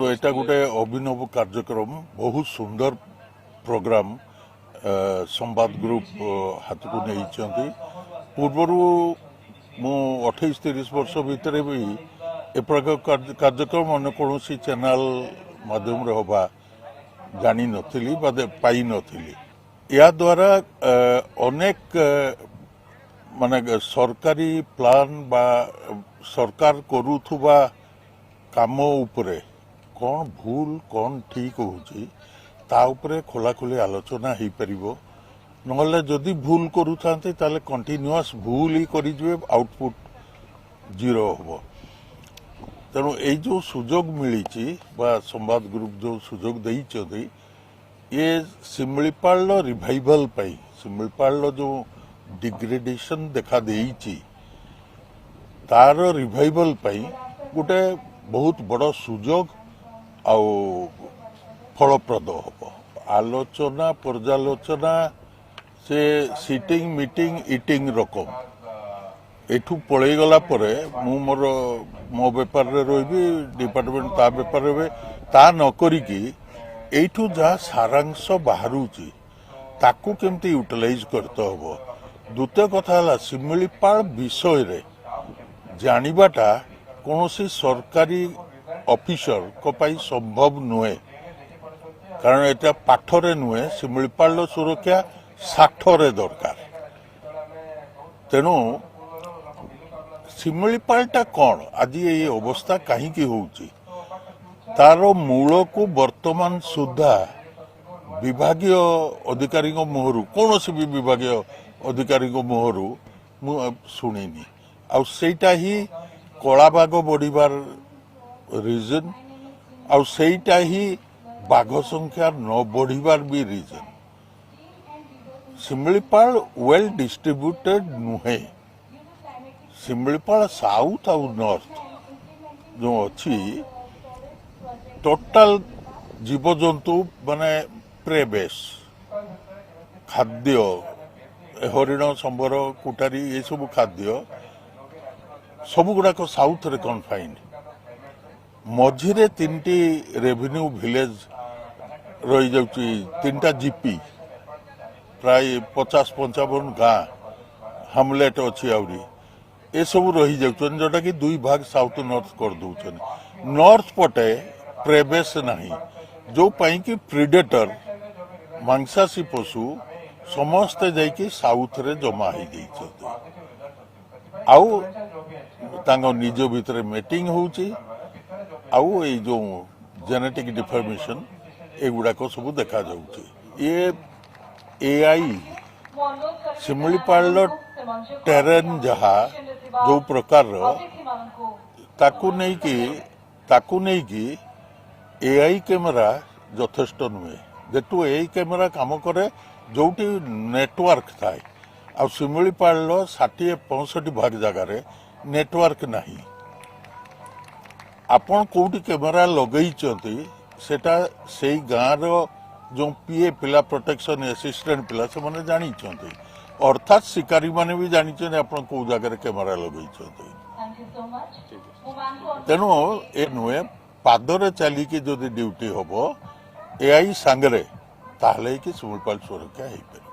तो এটা গোটে অভিনব কার্যক্রম বহুত সুন্দর প্রোগ্রাম संवाद ग्रुप हाथ को नहीं पूर्वर मु 28-30 वर्ष भितर भी ए प्रकार कार्यक्रम अन्य कौन चैनल माध्यम हवा जानी नथिली पाई नथिली या द्वारा अनेक माने सरकारी प्लान बा सरकार करुथुबा काम उपरे कौन भूल कौन ठीक होची ता उपरे खोलाखोली आलोचना हो पार ना जदि भूल करूँ कंटिन्यूअस भूल ही करेंगे आउटपुट जीरो हम तेणु ये जो सुजोग मिली संवाद ग्रुप जो सुजोग देते ये शिमिलीपाल रिवाइवल शिमिलीपाल जो डिग्रेडेशन देखा देइछि तार रिवाइवल गोटे बहुत बड़ सुजोग आउ फलप्रद हम आलोचना पर्यालोचना से सिटिंग मीटिंग इटिंग रकम एठू पलि गला परे मु मोर मो बेपार रे रही डिपार्टमेंट ता बेपार रे ता न करिकी एठू जहाँ सारांश बाहरुची ताकू केमती यूटिलाइज करते हबो। द्वितीय कथा है शिमिलीपाल विषय रे जानिबाटा कौनसी सरकारी ऑफिसर को पाई संभव नुहे कारण एटा पाठरे नुहे शिमिलीपाल सुरक्षा साठरे दरकार तेणु शिमिलीपालटा कौन आज ये अवस्था कहीं होउची तार मूल को वर्तमान सुधा विभागीय अधिकारी मुहरु कौन भी विभागीय अधिकारी मुहरु शुणिनी आईटा ही कलाबाग बढ़िबार रिजन आईटा ही बाघ संख्या न बढ़िबार भी रिजन शिमिलीपाल वेल डिस्ट्रीब्यूटेड नुहे शिमिलीपाल साउथ आउ नॉर्थ जो अच्छी टोटाल जीवजंतु माने प्रेबेस खाद्य हरिण संबर कुटारी ये सब खाद्य सब गुड़ाक साउथ रे कन्फाइंड मझिरे 3टी रेवेन्यू विलेज रही जाउची 3टा जीपी प्राय 50-55 गाँ हमलेट अच्छी आहरी ये सब रही जाउछन जोटा कि 2 भाग साउथ नॉर्थ कर दउछन नॉर्थ पटे प्रेबेस नहीं जो पाई कि प्रिडेटर मांसाशी पशु समस्ते जाइकी साउथ रे जमा हो जाइछथि आउ तांगो निज भितर मीटिंग होउची आउ ये जो जेनेटिक डिफॉर्मेशन एगुड़ाक सब देखा जाउची ये एआई शिमिलीपाल टेरेन जहा जो प्रकार ताकू नहीं कि एआई कैमेरा यथेष्ट नुहे जेटू एआई कैमेरा काम करे जोटी नेटवर्क थाए आ शिमिलीपाल 60-65 भाग जगार नेटवर्क नहीं आपण कोटी कैमेरा लगई सेटा से गाँव जो पीए पिला प्रोटेक्शन असिस्टेंट पिला से माने जानी अर्थात शिकारी माने भी जानी आपण को जगह कैमेरा लगई तेणु ए नुहे पादरे चलिकी जदि ड्यूटी हम एआई सांगरे ताहले कि शिमिलीपाल सुरक्षा हो पारे।